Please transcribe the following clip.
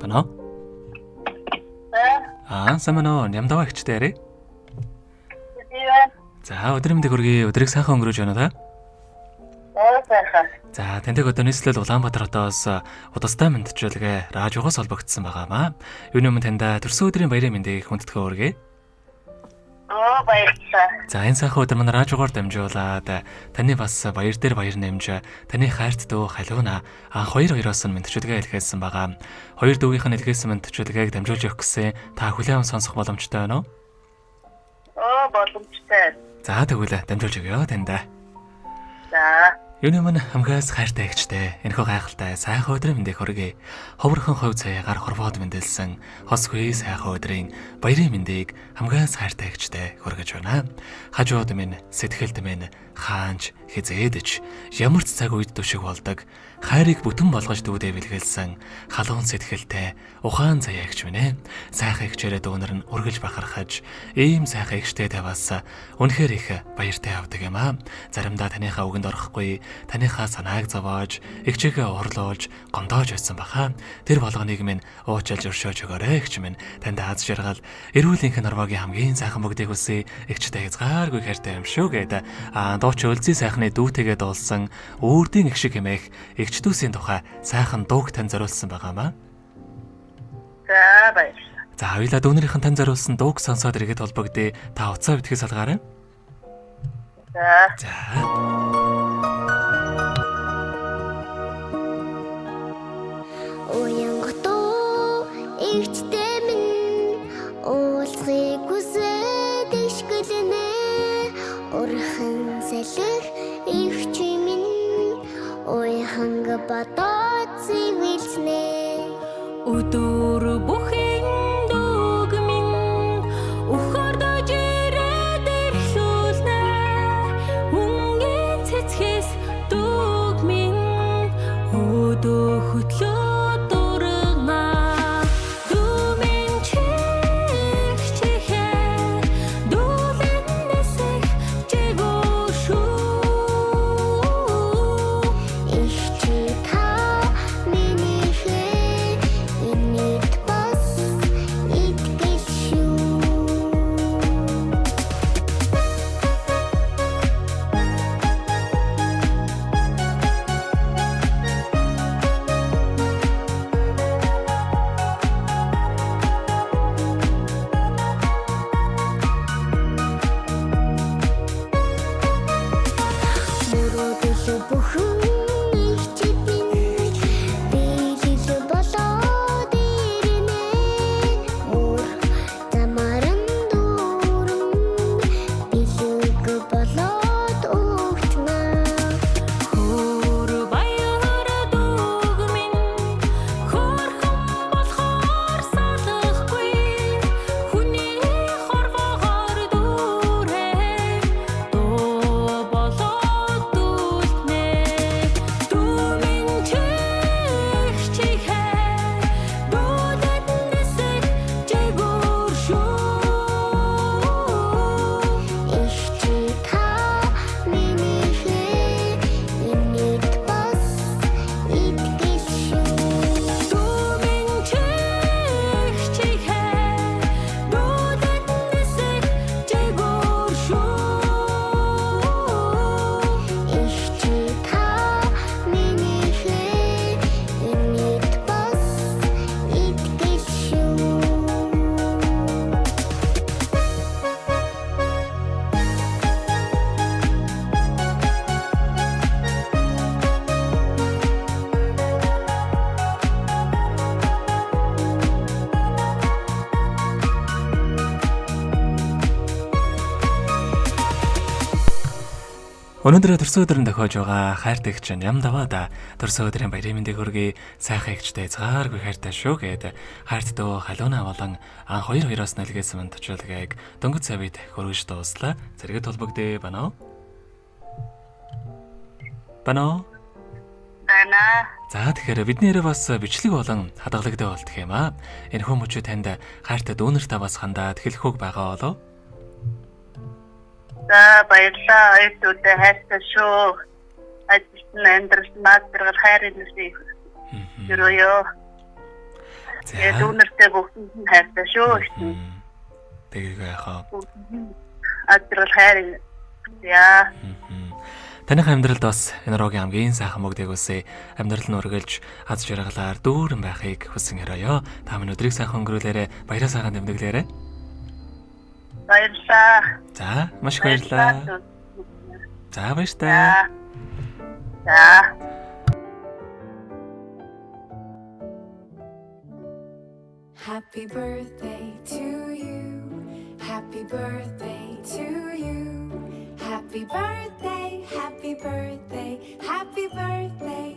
Байна уу? Самано нямдаа ихчтэй. За өдөр мэндийг хүргэе. Өдрийг сайхан өнгөрөөж байна та? Сайхан. За таньдаг одоо нийслэл Улаанбаатар хотоос удастай мэдчилгээ радиогоос холбогдсон байгаамаа. Юуны өмнө таньда төрсөн өдрийн баярын мэндийг хүндэтгэн хүргэе. Баярлалаа. За энэ сайхан өдөр манай радиогоор дамжуулаад таны бас баяр дээр баяр нэмж таны хайрт дүү халуuna анх хоёроос нь мэдчилгээ илгээсэн байгаа. Хоёр дүүгийнх нь илгээсэн мэдчилгээг дамжуулж өгөх гэсэн та хүлээн сонсох боломжтой байна уу? Боломжтой. За тэгвэл дамжуулж өгье таньда. За. Юуны өмнө хамгаас хайртай ихчтэй энэхүү гайхалтай сайхан өдрийн мэндийг хүргэе. Ховрхон хувь цаягаар хорвоод мэндэлсэн хосгүй сайхан өдрийн баярын мэндийг хамгаас хайртай ихчтэй хүргэж байна. Хажууд минь сэтгэлд минь хаанч хизээдэж ямар ч цаг үед төшиг болдог хайрыг бүтэн болгож дүүдээ бэлгэлсэн халуун сэтгэлтэй ухаан заяа ихч минь сайхан ихчээрээ дүүнэр нь үргэлж бахархаж ийм сайхан ихчтэй таваас үнэхээр их баяртай авдаг юм аа. Заримдаа таныхаа үгэнд орохгүй таныхаа санааг зовоож ихчээгээ уурлуулж гомдоож байсан баха. Тэр болгоныг минь уучлж өршөөж өгөөрэй ихч минь танд аз жаргал эрүүл энхэн орвогийн хамгийн сайхан бүгдийг үсэ ихчтэй хязгааргүй хайртай юм шүү гэдэг дууч өлзий сайхны дүүтэйгээ дуулсан үрдийн их шиг хэмээх ихч дүүсийн тухай сайхан дууг тань зориулсан байгаамаа. За баярлалаа. За хоёулаа дүүнэрийнхэн тань зориулсан дууг сонсоод ирэхэд холбогдъё. Та уцаа битгий салгаарай. За. Уянгатуу ихчтэй минь уулзахыг хүсээд ишгэлэнэ. Урхан салхих ихч минь уяханга батат зивэлснэ. Өдөр бүхэн дүүг минь ухардаж ирээд ирлүүлнэ. Үнгийн цэцгээс дүүг минь өдөө хөтлөө Өнөөдөр төрсөн өдрөнд тохиож байгаа хайртай ихч нямдаваа төрсөн өдрийн баярын мэндийг хүргэе. Сайхан ихчтэй згааргүй хайртай шүү гэд хайрт дөө халуuna болон анх хоёроос нэлгээсэн мөнтчлэгийг дөнгөж савид хөргөж дууслаа. Зэрэгэд толбогдъё байна уу? Байна. За тэгэхээр бидний ярээ бас бичлэг болон хадгалагтай болдох юм аа. Энэ хүмүүчүүд танд хайртай дүүнэртэй бас хандаад хэлэх үг байгаа болов? За баярлалаа. Ойдуудаа хайртай шүү. Ажилтны амьдрал маадрал хайрын үсээ. Юуё. Тэгээд үнэртэй бүгд нь хайртай шүү. Тэгээгүй яхаа. Адрал хайр. Яа. Таних амьдралд бас энэ рогийн хамгийн сайхан мөгдөг үсээ амьдрал нь үргэлж аз жаргалаар дүүрэн байхыг хүсэн өрөөё. Та минь өдрийг сайхан өнгөрүүлээрэ, баяраа сайхан тэмдэглээрэ. Баярлалаа. За, маш их баярлалаа. За, баярлалаа. За. Happy birthday to you. Happy birthday to you. Happy birthday, happy birthday, happy birthday